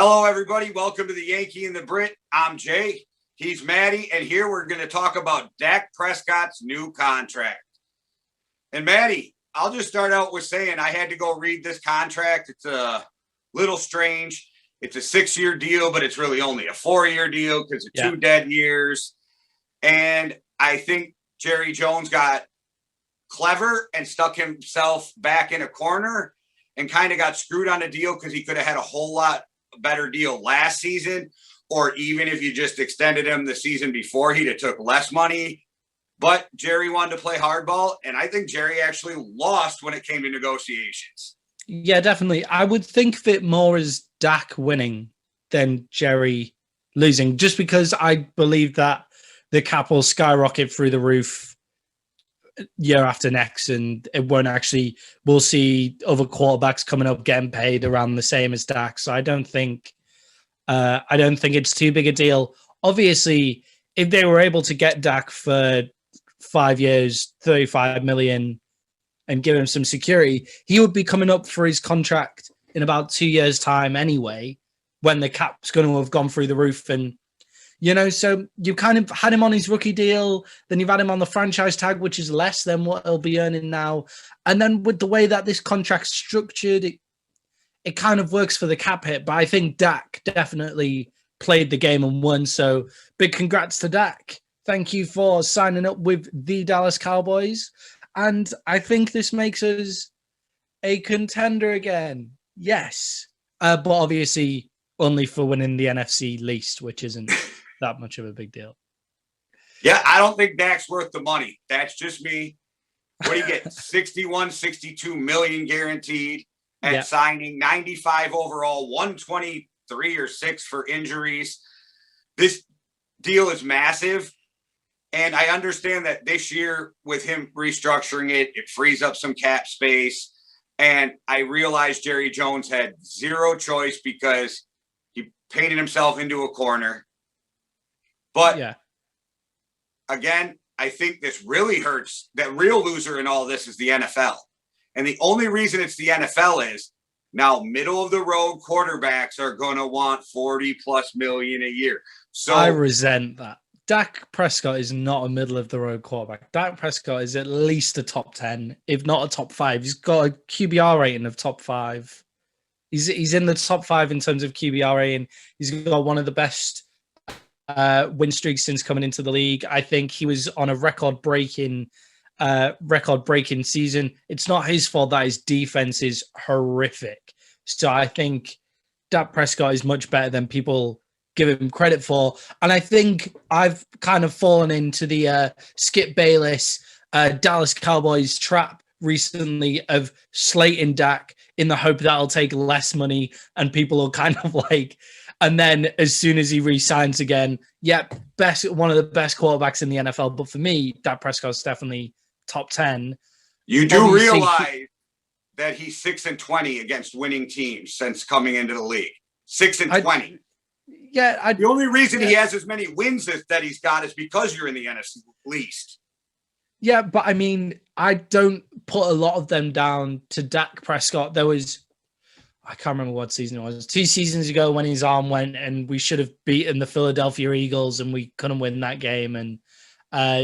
Hello, everybody. Welcome to the Yankee and the Brit. I'm Jay. He's Maddie. And here we're going to talk about Dak Prescott's new contract. And Maddie, I'll just start out with saying I had to go read this contract. It's a little strange. It's a 6-year deal, but it's really only a 4-year deal because of 2 dead years. And I think Jerry Jones got clever and stuck himself back in a corner and kind of got screwed on a deal because he could have had a whole lot better deal last season, or even if you just extended him the season before, he'd have took less money. But Jerry wanted to play hardball, and I think Jerry actually lost when it came to negotiations. Yeah, definitely. I would think of it more as Dak winning than Jerry losing, just because I believe that the cap will skyrocket through the roof year after next, and it won't actually. We'll see other quarterbacks coming up getting paid around the same as Dak. So I don't think it's too big a deal. Obviously, if they were able to get Dak for 5 years, 35 million, and give him some security, he would be coming up for his contract in about 2 years' time anyway, when the cap's going to have gone through the roof. And so you kind of had him on his rookie deal, then you've had him on the franchise tag, which is less than what he'll be earning now. And then with the way that this contract's structured, it kind of works for the cap hit. But I think Dak definitely played the game and won. So big congrats to Dak. Thank you for signing up with the Dallas Cowboys. And I think this makes us a contender again. Yes. But obviously only for winning the NFC least, which isn't that much of a big deal. Yeah, I don't think Dak's worth the money. That's just me. What do you get? 61, 62 million guaranteed at signing, 95 overall, 123 or 6 for injuries. This deal is massive. And I understand that this year with him restructuring it, it frees up some cap space. And I realized Jerry Jones had zero choice because he painted himself into a corner. But again, I think this really hurts. That real loser in all this is the NFL. And the only reason it's the NFL is now middle of the road quarterbacks are going to want 40 plus million a year. So I resent that. Dak Prescott is not a middle of the road quarterback. Dak Prescott is at least a top 10, if not a top 5. He's got a QBR rating of top 5. He's in the top 5 in terms of QBR rating. He's got one of the best win streaks since coming into the league. I think he was on a record-breaking season. It's not his fault that his defense is horrific. So I think Dak Prescott is much better than people give him credit for. And I think I've kind of fallen into the Skip Bayless Dallas Cowboys trap recently of slating Dak in the hope that I'll take less money and people will kind of like, and then as soon as he re-signs again, one of the best quarterbacks in the NFL. But for me, Dak Prescott's definitely top 10. You do realize that he's 6-20 against winning teams since coming into the league. 6-20. The only reason he has as many wins as that he's got is because you're in the NFC least. Yeah, but I mean, I don't put a lot of them down to Dak Prescott. I can't remember what season it was. 2 seasons ago when his arm went and we should have beaten the Philadelphia Eagles and we couldn't win that game. And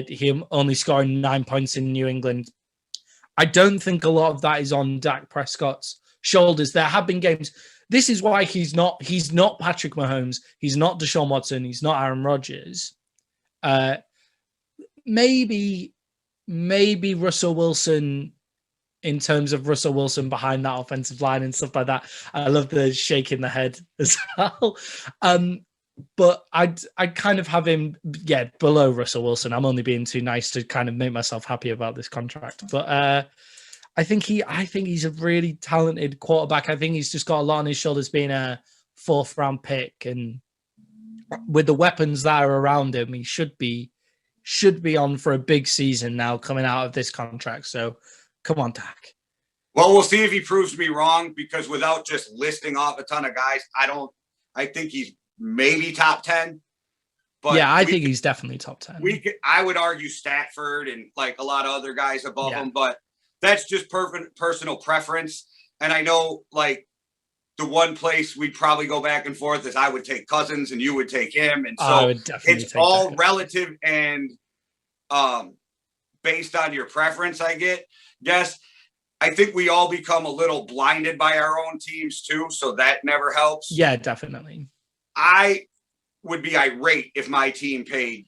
him only scoring 9 points in New England. I don't think a lot of that is on Dak Prescott's shoulders. There have been games. This is why he's not Patrick Mahomes. He's not Deshaun Watson. He's not Aaron Rodgers. Maybe Russell Wilson, in terms of Russell Wilson behind that offensive line and stuff like that. I love the shaking the head as well. But I'd kind of have him, below Russell Wilson. I'm only being too nice to kind of make myself happy about this contract. But I think he's a really talented quarterback. I think he's just got a lot on his shoulders being a 4th round pick. And with the weapons that are around him, he should be on for a big season now coming out of this contract. So come on, Dak. Well, we'll see if he proves me wrong, because without just listing off a ton of guys, I think he's maybe top 10. But I think he's definitely top 10. I would argue Stafford and like a lot of other guys above him, but that's just personal preference. And I know like the one place we'd probably go back and forth is I would take Cousins and you would take him. And I so would definitely it's take all Dak. relative and based on your preference, I guess. I think we all become a little blinded by our own teams too, so that never helps. Yeah, definitely. I would be irate if my team paid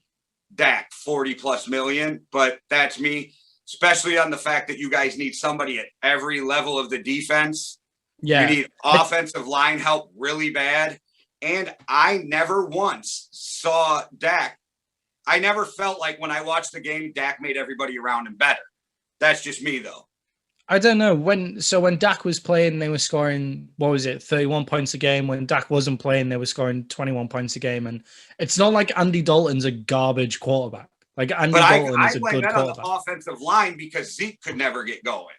Dak 40 plus million, but that's me, especially on the fact that you guys need somebody at every level of the defense. Yeah. You need offensive line help really bad. And I never once saw Dak. I never felt like when I watched the game, Dak made everybody around him better. That's just me, though. I don't know. When Dak was playing, they were scoring, 31 points a game. When Dak wasn't playing, they were scoring 21 points a game. And it's not like Andy Dalton's a garbage quarterback. Like Andy Dalton is a good quarterback. On the offensive line because Zeke could never get going.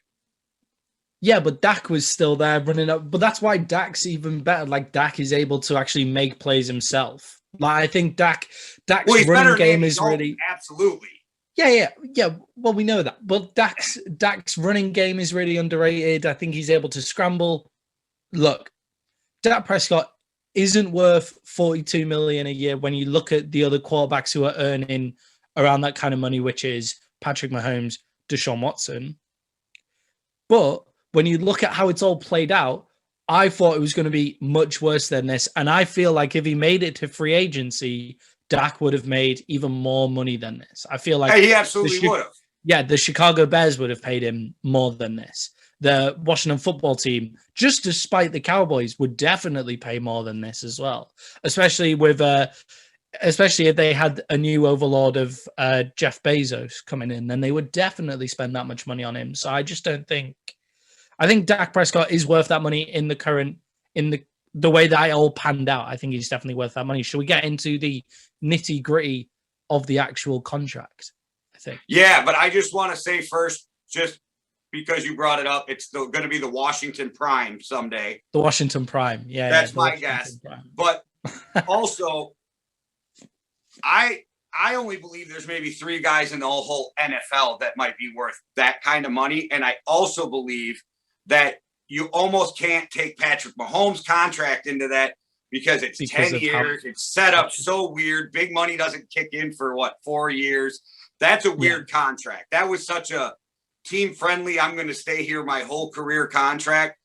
Yeah, but Dak was still there running up. But that's why Dak's even better. Like Dak is able to actually make plays himself. Like I think Dak's running game is really absolutely. Yeah. Well, we know that, but Dak's running game is really underrated. I think he's able to scramble. Look, Dak Prescott isn't worth $42 million a year when you look at the other quarterbacks who are earning around that kind of money, which is Patrick Mahomes, Deshaun Watson. But when you look at how it's all played out, I thought it was going to be much worse than this. And I feel like if he made it to free agency, Dak would have made even more money than this. I feel like he absolutely would have. Yeah, the Chicago Bears would have paid him more than this. The Washington football team, just despite the Cowboys, would definitely pay more than this as well. Especially if they had a new overlord of Jeff Bezos coming in, then they would definitely spend that much money on him. So I just don't think. I think Dak Prescott is worth that money in the way that it all panned out. I think he's definitely worth that money. Should we get into the nitty gritty of the actual contract? I think. Yeah, but I just want to say first, just because you brought it up, it's still going to be the Washington Prime someday. The Washington Prime, yeah. That's my guess. Prime. But also, I only believe there's maybe 3 guys in the whole NFL that might be worth that kind of money, and I also believe that you almost can't take Patrick Mahomes' contract into that because it's 10 years. It's set up so weird. Big money doesn't kick in for 4 years. That's a weird contract. That was such a team-friendly, I'm going to stay here my whole career contract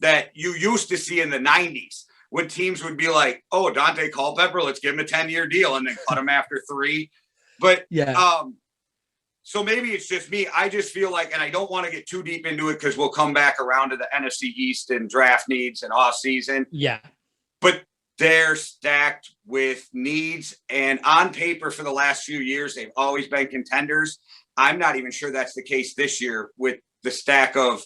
that you used to see in the 90s when teams would be like, oh, Dante Culpepper, let's give him a 10-year deal and then cut him after 3. But so maybe it's just me. I just feel like, and I don't want to get too deep into it because we'll come back around to the NFC East and draft needs and off season. Yeah. But they're stacked with needs. And on paper for the last few years, they've always been contenders. I'm not even sure that's the case this year with the stack of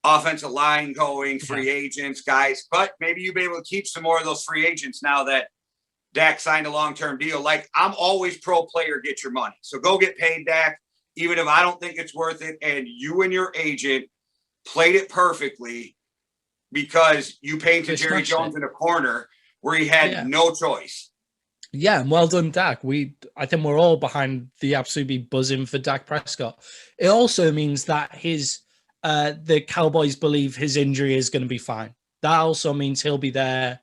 offensive line going, free agents, guys. But maybe you'll be able to keep some more of those free agents now that Dak signed a long-term deal. Like, I'm always pro player, get your money. So go get paid, Dak, even if I don't think it's worth it. And you and your agent played it perfectly because you painted Jerry Jones in a corner where he had no choice. Yeah, and well done, Dak. I think we're all behind the absolutely buzzing for Dak Prescott. It also means that the Cowboys believe his injury is going to be fine. That also means he'll be there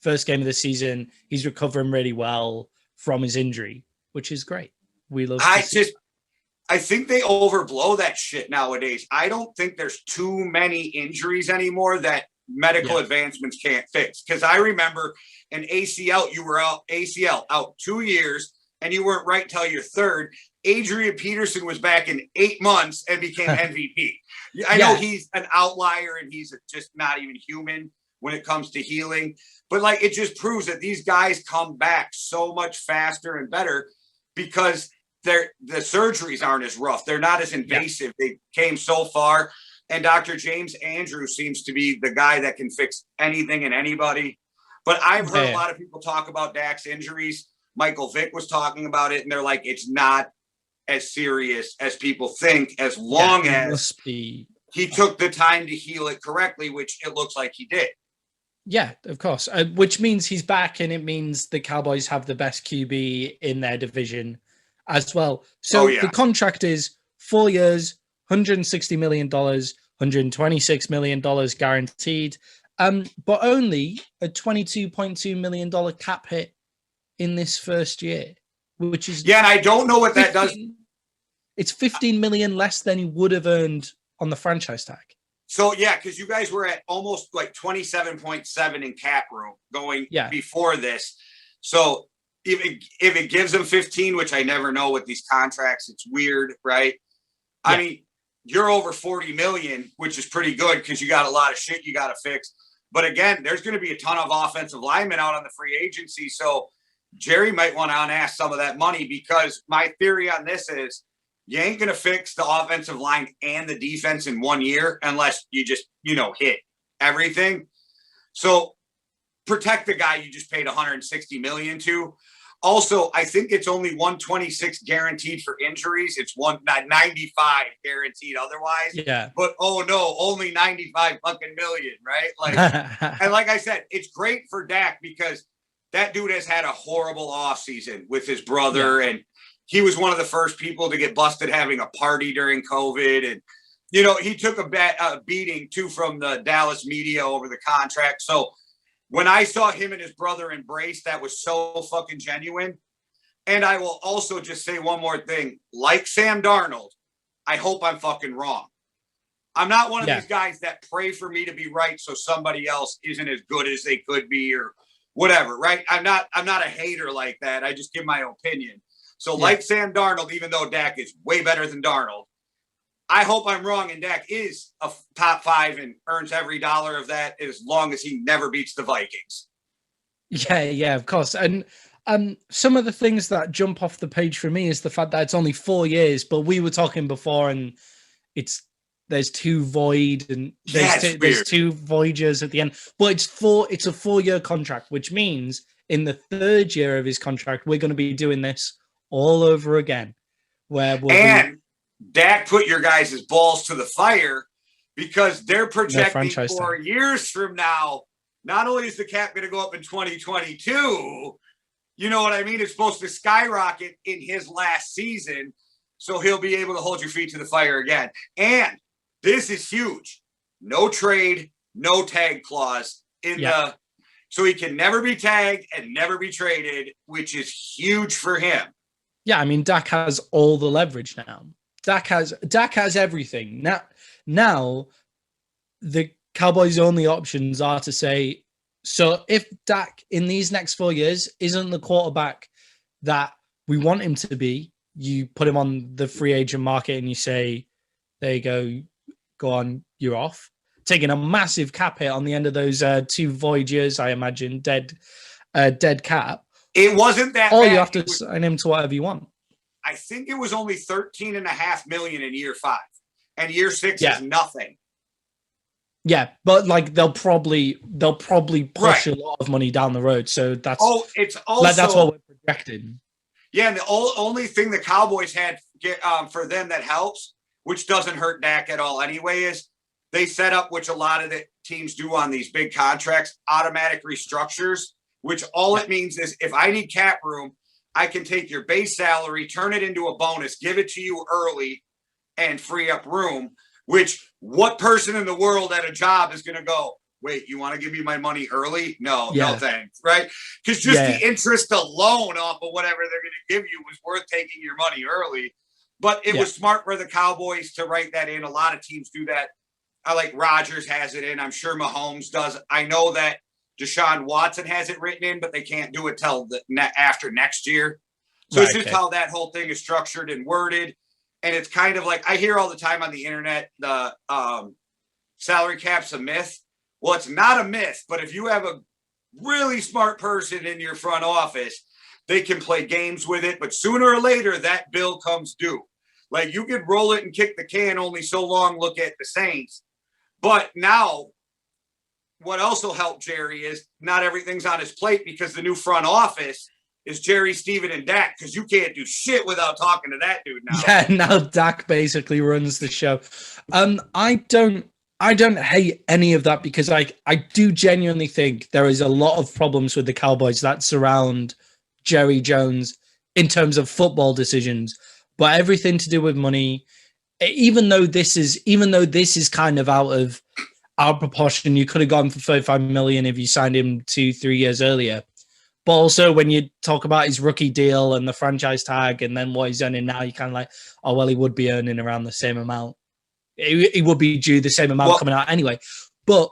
first game of the season. He's recovering really well from his injury, which is great. We love. I think they overblow that shit nowadays. I don't think there's too many injuries anymore that medical advancements can't fix. Because I remember an ACL, you were out 2 years, and you weren't right till your third. Adrian Peterson was back in 8 months and became MVP. I know he's an outlier and he's just not even human when it comes to healing. But like, it just proves that these guys come back so much faster and better because the surgeries aren't as rough. They're not as invasive. They came so far. And Dr. James Andrews seems to be the guy that can fix anything and anybody. But I've heard a lot of people talk about Dak's injuries. Michael Vick was talking about it, and they're like, it's not as serious as people think, as long as he took the time to heal it correctly, which it looks like he did. Yeah, of course. Which means he's back, and it means the Cowboys have the best QB in their division as well. So the contract is 4 years, $160 million, $126 million guaranteed. But only a $22.2 million cap hit in this first year, which is and I don't know what that does. It's $15 million less than he would have earned on the franchise tag. So because you guys were at almost like 27.7 in cap room going before this. So if it gives him 15, which I never know with these contracts, it's weird, right? Yeah. I mean, you're over 40 million, which is pretty good because you got a lot of shit you got to fix. But again, there's going to be a ton of offensive linemen out on the free agency. So Jerry might want to unask some of that money, because my theory on this is you ain't going to fix the offensive line and the defense in 1 year unless you just, hit everything. So protect the guy you just paid $160 million to. Also, I think it's only 126 guaranteed for injuries. It's 195 guaranteed otherwise. Yeah. But oh no, only 95 fucking million, right? Like, and like I said, it's great for Dak because that dude has had a horrible offseason with his brother, and he was one of the first people to get busted having a party during COVID. And, he took a beating too from the Dallas media over the contract. So when I saw him and his brother embrace, that was so fucking genuine. And I will also just say one more thing. Like Sam Darnold, I hope I'm fucking wrong. I'm not one of these guys that pray for me to be right so somebody else isn't as good as they could be or whatever, right? I'm not a hater like that. I just give my opinion. So like Sam Darnold, even though Dak is way better than Darnold, I hope I'm wrong and Dak is a top 5 and earns every dollar of that as long as he never beats the Vikings. Yeah, of course. And some of the things that jump off the page for me is the fact that it's only 4 years, but we were talking before and there's 2 void and there's 2 voyagers at the end, but it's a 4-year contract, which means in the 3rd year of his contract, we're going to be doing this all over again. Dak put your guys' balls to the fire because they're projecting 4 years from now. Not only is the cap going to go up in 2022, you know what I mean? It's supposed to skyrocket in his last season. So he'll be able to hold your feet to the fire again. And this is huge. No trade, no tag clause so he can never be tagged and never be traded, which is huge for him. Yeah, I mean, Dak has all the leverage now. Dak has everything. Now the Cowboys' only options are to say, so if Dak in these next 4 years isn't the quarterback that we want him to be, you put him on the free agent market and you say, there you go on, you're off. Taking a massive cap hit on the end of those 2 void years, I imagine, dead cap. It wasn't that or bad. You have to sign him to whatever you want. I think it was only $13.5 million in year 5, and year 6 is nothing. Yeah, but like they'll probably push a lot of money down the road. So that's that's what we're projecting. Yeah, and the only thing the Cowboys had for them that helps, which doesn't hurt Dak at all anyway, is they set up, which a lot of the teams do on these big contracts, automatic restructures, which all it means is if I need cap room, I can take your base salary, turn it into a bonus, give it to you early, and free up room, which what person in the world at a job is going to go, wait, you want to give me my money early? No thanks, right? Because just the interest alone off of whatever they're going to give you was worth taking your money early. But it was smart for the Cowboys to write that in. A lot of teams do that. I like Rodgers has it in. I'm sure Mahomes does. I know that Deshaun Watson has it written in, but they can't do it till after next year. So it's just how that whole thing is structured and worded. And it's kind of like I hear all the time on the internet, the salary cap's a myth. Well, it's not a myth, but if you have a really smart person in your front office, they can play games with it. But sooner or later, that bill comes due. Like you could roll it and kick the can only so long. Look at the Saints. But now what also helped Jerry is not everything's on his plate because the new front office is Jerry, Steven, and Dak, because you can't do shit without talking to that dude now. Yeah, now Dak basically runs the show. I don't hate any of that because I do genuinely think there is a lot of problems with the Cowboys that surround Jerry Jones in terms of football decisions, but everything to do with money. Even though this is kind of out out of proportion. You could have gone for 35 million if you signed him 2-3 years earlier. But also when you talk about his rookie deal and the franchise tag and then what he's earning now, you kind of like, oh, well, he would be earning around the same amount. He would be due the same amount coming out anyway. But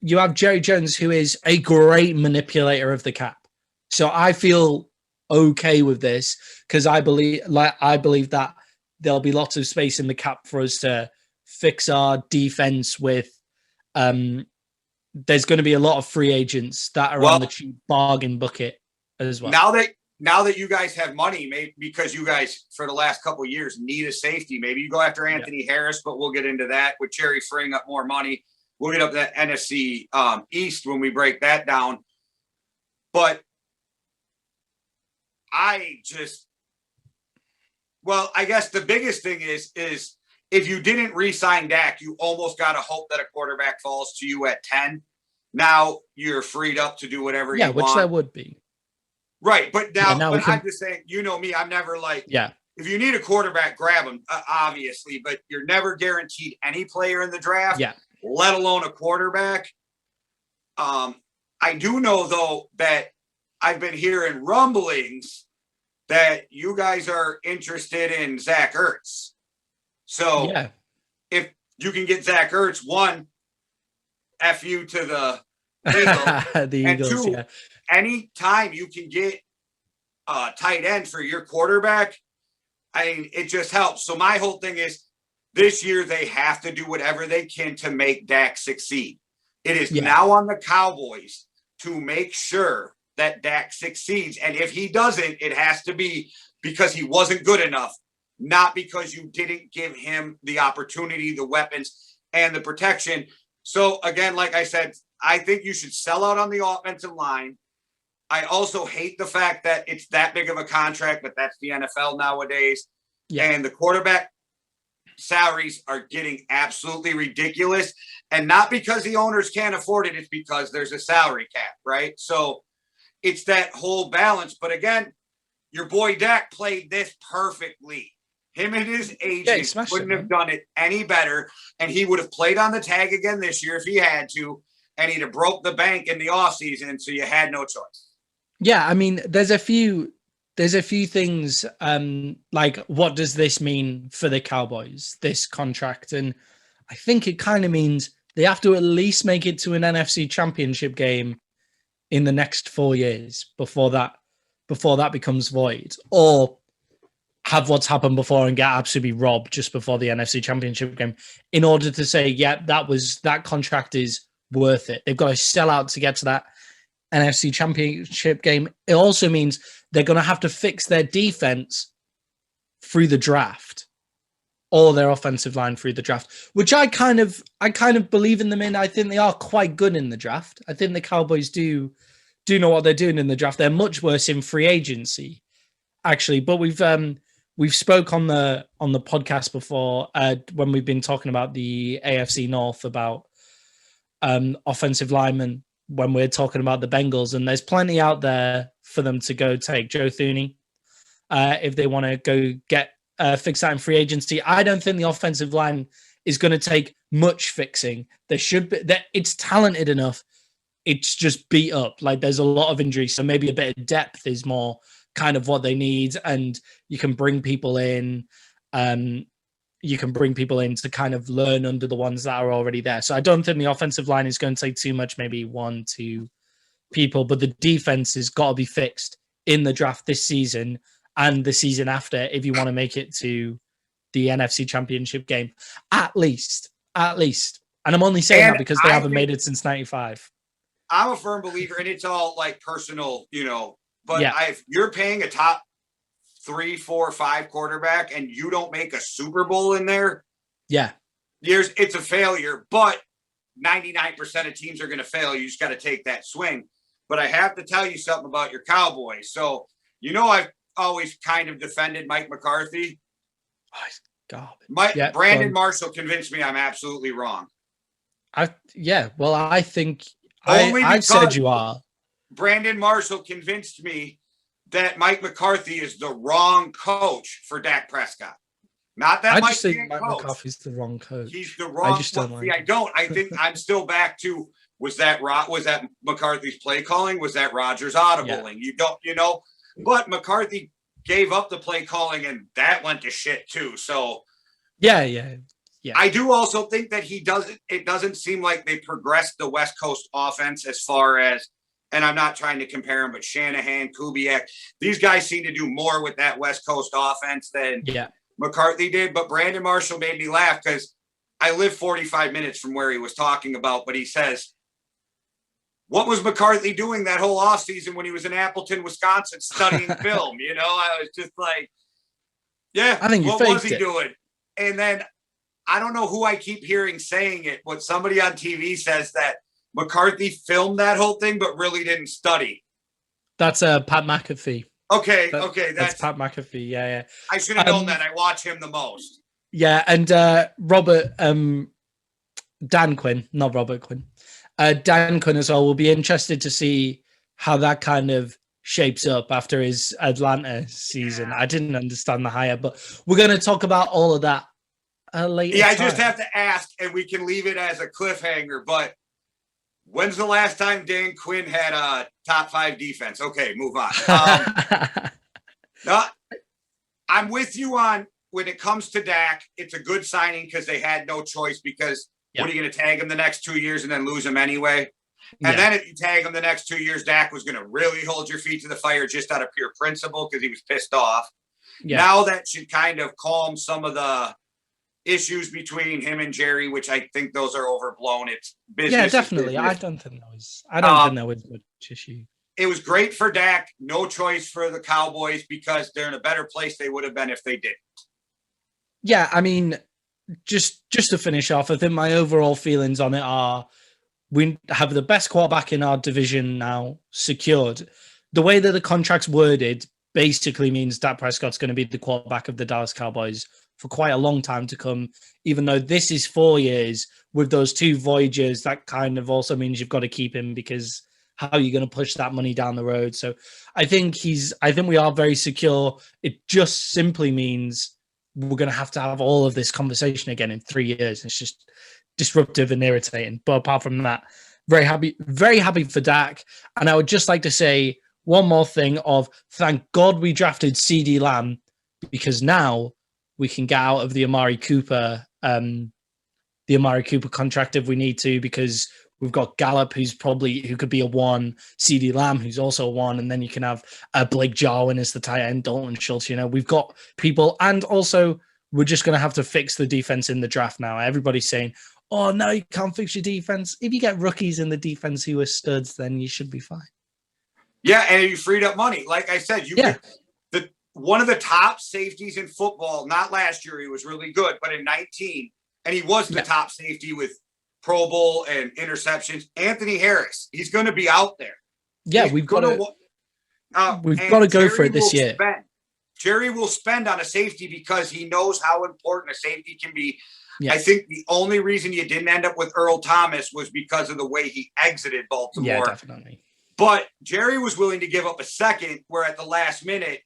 you have Jerry Jones, who is a great manipulator of the cap. So I feel okay with this because I believe that there'll be lots of space in the cap for us to fix our defense with. There's going to be a lot of free agents that are on the cheap bargain bucket as well. Now that you guys have money, maybe because you guys for the last couple of years need a safety, maybe you go after Anthony Harris, but we'll get into that with Jerry freeing up more money. We'll get up to that NFC East when we break that down. But I guess the biggest thing is if you didn't re-sign Dak, you almost got to hope that a quarterback falls to you at 10. Now you're freed up to do whatever you want. Yeah, which that would be. Right, but I'm just saying, you know me, I'm never like, if you need a quarterback, grab him, obviously, but you're never guaranteed any player in the draft, let alone a quarterback. I do know, though, that I've been hearing rumblings that you guys are interested in Zach Ertz. So if you can get Zach Ertz, one, F you to the Eagles, the Eagles, and two, anytime you can get a tight end for your quarterback, I mean, it just helps. So my whole thing is this year they have to do whatever they can to make Dak succeed. It is now on the Cowboys to make sure that Dak succeeds. And if he doesn't, it has to be because he wasn't good enough, not because you didn't give him the opportunity, the weapons, and the protection. So again, like I said, I think you should sell out on the offensive line. I also hate the fact that it's that big of a contract, but that's the NFL nowadays. Yeah. And the quarterback salaries are getting absolutely ridiculous. And not because the owners can't afford it, it's because there's a salary cap, right? So it's that whole balance. But again, your boy Dak played this perfectly. Him and his agent couldn't have done it any better. And he would have played on the tag again this year if he had to. And he'd have broke the bank in the offseason. So you had no choice. Yeah, I mean, there's a few things like what does this mean for the Cowboys, this contract? And I think it kind of means they have to at least make it to an NFC championship game in the next 4 years before that becomes void, or have what's happened before and get absolutely robbed just before the NFC championship game in order to say, that contract is worth it. They've got to sell out to get to that NFC championship game. It also means they're going to have to fix their defense through the draft or their offensive line through the draft, which I kind of believe in them in. I think they are quite good in the draft. I think the Cowboys do know what they're doing in the draft. They're much worse in free agency, actually. But we've spoke on the podcast before when we've been talking about the AFC North about offensive linemen when we're talking about the Bengals, and there's plenty out there for them to go take. Joe Thuney, if they want to go get fix that in free agency. I don't think the offensive line is going to take much fixing. There should be that it's talented enough. It's just beat up. Like there's a lot of injuries, so maybe a bit of depth is more kind of what they need, and you can bring people in. You can bring people in to kind of learn under the ones that are already there. So I don't think the offensive line is going to take too much, maybe 1-2 people, but the defense has got to be fixed in the draft this season and the season after if you want to make it to the NFC Championship game. At least. And I'm only saying that because they haven't made it since 95. I'm a firm believer, and it's all like personal, but if you're paying a top 3, 4, 5 quarterback and you don't make a Super Bowl in there, it's a failure. But 99% of teams are going to fail. You just got to take that swing. But I have to tell you something about your Cowboys. So, I've always kind of defended Mike McCarthy. Brandon Marshall convinced me I'm absolutely wrong. I think I've said you are. Brandon Marshall convinced me that Mike McCarthy is the wrong coach for Dak Prescott. Not that I Mike just think can't Mike coach. McCarthy's the wrong coach. He's the wrong. I just don't like. I don't. I think I'm still back to was that McCarthy's play calling? Was that Rodgers audibling? You don't. But McCarthy gave up the play calling, and that went to shit too. So yeah. I do also think that it doesn't seem like they progressed the West Coast offense as far as, and I'm not trying to compare them, but Shanahan, Kubiak, these guys seem to do more with that West Coast offense than McCarthy did. But Brandon Marshall made me laugh because I live 45 minutes from where he was talking about, but he says, what was McCarthy doing that whole offseason when he was in Appleton, Wisconsin, studying film? I was just like, yeah, I think what was he doing? And then I don't know who I keep hearing saying it, but somebody on TV says that McCarthy filmed that whole thing, but really didn't study. That's Pat McAfee. Okay. That's Pat McAfee. Yeah. I should have known that. I watch him the most. Yeah, and Robert, Dan Quinn, not Robert Quinn. Dan Quinn as well will be interested to see how that kind of shapes up after his Atlanta season. I didn't understand the hire, but we're going to talk about all of that later. Yeah, I just have to ask, and we can leave it as a cliffhanger, but when's the last time Dan Quinn had a top 5 defense? Okay, move on. No, I'm with you on when it comes to Dak, it's a good signing because they had no choice because what are you going to tag him the next 2 years and then lose him anyway? And then if you tag him the next 2 years, Dak was going to really hold your feet to the fire just out of pure principle because he was pissed off. Now that should kind of calm some of the issues between him and Jerry, which I think those are overblown. It's business. Yeah, definitely. I don't think that was much issue. It was great for Dak. No choice for the Cowboys because they're in a better place they would have been if they didn't. Yeah, I mean, just to finish off, I think my overall feelings on it are we have the best quarterback in our division now secured. The way that the contract's worded basically means Dak Prescott's going to be the quarterback of the Dallas Cowboys for quite a long time to come, even though this is 4 years with those 2 voyages. That kind of also means you've got to keep him because how are you going to push that money down the road? So I think we are very secure. It just simply means we're going to have all of this conversation again in 3 years. It's just disruptive and irritating. But apart from that, very happy for Dak. And I would just like to say one more thing of thank God we drafted CD Lamb because now we can get out of the Amari Cooper contract if we need to, because we've got Gallup, who could be a 1, CD Lamb, who's also a 1, and then you can have Blake Jarwin as the tight end, Dalton Schultz. We've got people, and also we're just going to have to fix the defense in the draft now. Everybody's saying, oh, no, you can't fix your defense. If you get rookies in the defense who are studs, then you should be fine. Yeah, and you freed up money. Like I said, one of the top safeties in football, not last year, he was really good, but in 19, and he was the top safety with Pro Bowl and interceptions. Anthony Harris, he's going to be out there. Yeah, we've got to go for it this year. Jerry will spend on a safety because he knows how important a safety can be. Yes. I think the only reason you didn't end up with Earl Thomas was because of the way he exited Baltimore. Yeah, definitely. But Jerry was willing to give up a second, where at the last minute,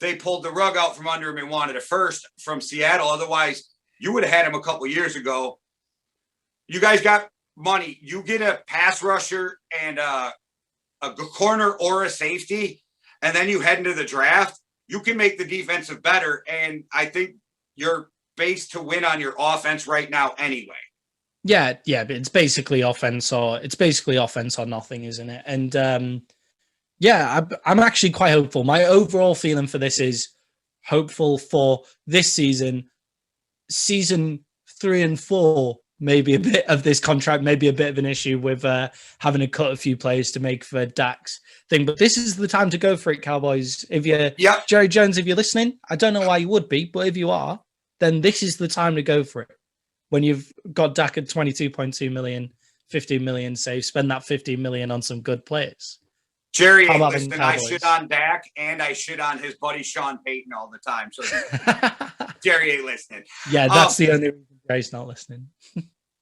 they pulled the rug out from under him and wanted a first from Seattle. Otherwise, you would have had him a couple years ago. You guys got money. You get a pass rusher and a corner or a safety, and then you head into the draft. You can make the defensive better, and I think you're based to win on your offense right now anyway. Yeah, but it's basically offense or nothing, isn't it? And I'm actually quite hopeful. My overall feeling for this is hopeful for this season. Season 3 and 4, maybe a bit of this contract, maybe a bit of an issue with having to cut a few players to make for Daks thing. But this is the time to go for it, Cowboys. If you're Jerry Jones, if you're listening, I don't know why you would be, but if you are, then this is the time to go for it. When you've got Dak at 22.2 million, 15 million saved, spend that 15 million on some good players. Jerry ain't listening. I shit on Dak and I shit on his buddy Sean Payton all the time. So Jerry ain't listening. Yeah, that's the only reason Jerry's not listening.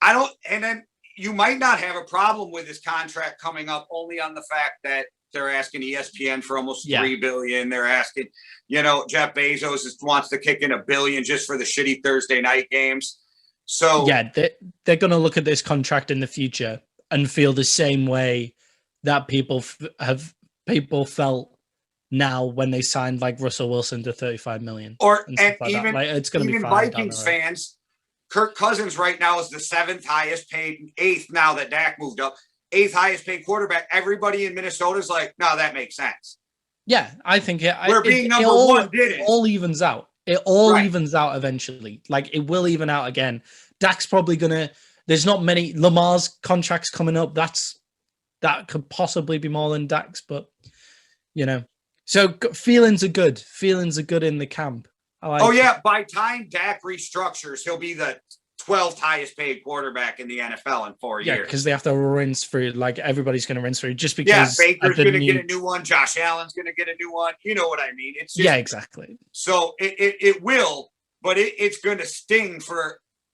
And then you might not have a problem with his contract coming up only on the fact that They're asking ESPN for almost $3 billion. They're asking, Jeff Bezos wants to kick in $1 billion just for the shitty Thursday night games. So yeah, they're going to look at this contract in the future and feel the same way that people felt now when they signed like Russell Wilson to $35 million, and like even like, it's going to be fine Vikings fans. Kirk Cousins right now is the 7th highest paid, 8th now that Dak moved up, 8th highest paid quarterback. Everybody in Minnesota is like, no, that makes sense. Yeah, I think we're being number one. It all evens out. It all evens out eventually. Like it will even out again. Dak's probably gonna. There's not many Lamar's contracts coming up. That could possibly be more than Dak's, but So feelings are good. Feelings are good in the camp. By time Dak restructures, he'll be the 12th highest paid quarterback in the NFL in 4 years. Yeah, because they have to rinse through. Like everybody's going to rinse through just because. Yeah, Baker's going to get a new one. Josh Allen's going to get a new one. You know what I mean? It's just, exactly. So it will, but it's going to sting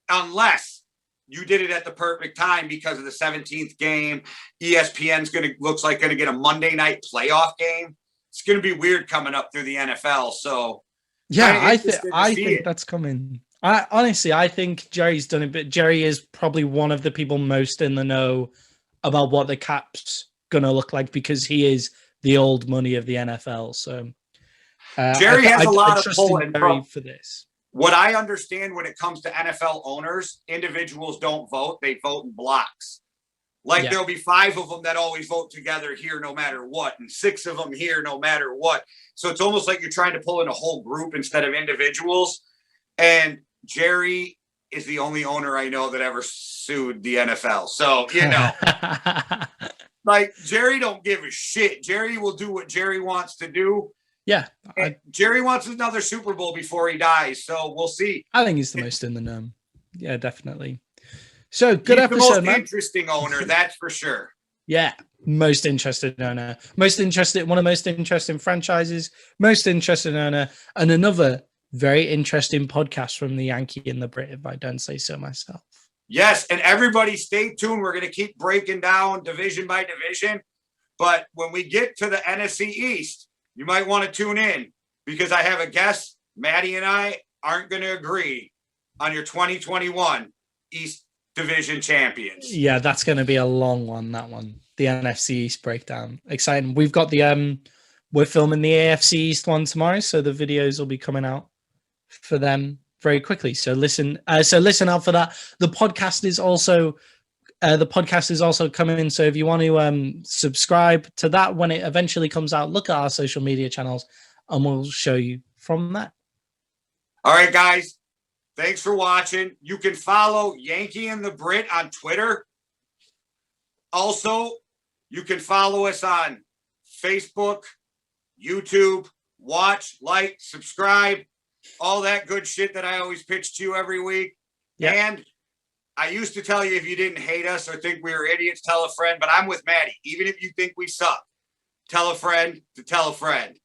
unless you did it at the perfect time because of the 17th game. ESPN's looks like going to get a Monday night playoff game. It's going to be weird coming up through the NFL. So yeah, I think that's coming. I think Jerry's done it, but Jerry is probably one of the people most in the know about what the cap's going to look like because he is the old money of the NFL. So Jerry has a lot of pull for this. What I understand when it comes to NFL owners, individuals don't vote. They vote in blocks. There'll be 5 of them that always vote together here no matter what, and 6 of them here no matter what. So it's almost like you're trying to pull in a whole group instead of individuals. And Jerry is the only owner I know that ever sued the NFL. So, Jerry don't give a shit. Jerry will do what Jerry wants to do. Yeah. Jerry wants another Super Bowl before he dies. So we'll see. I think he's the most in the know. Yeah, definitely. So good episode, the most interesting owner, that's for sure. Yeah. Most interested owner. One of the most interesting franchises. Most interested owner. And another very interesting podcast from the Yankee and the Brit, if I don't say so myself. Yes, and everybody stay tuned. We're going to keep breaking down division by division. But when we get to the NFC East, you might want to tune in because I have a guest. Maddie and I aren't going to agree on your 2021 East Division champions. Yeah, that's going to be a long one, that one. The NFC East breakdown. Exciting. We've got we're filming the AFC East one tomorrow, so the videos will be coming out for them very quickly. So listen out for that. The podcast is also coming. So if you want to subscribe to that when it eventually comes out, look at our social media channels and we'll show you from that. All right, guys. Thanks for watching. You can follow Yankee and the Brit on Twitter. Also, you can follow us on Facebook, YouTube, watch, like, subscribe, all that good shit that I always pitch to you every week. Yep. And I used to tell you if you didn't hate us or think we were idiots, tell a friend, but I'm with Maddie. Even if you think we suck, tell a friend to tell a friend.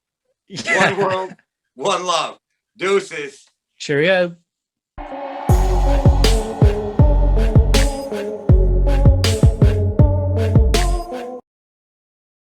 Yeah. One world, one love. Deuces. Cheerio.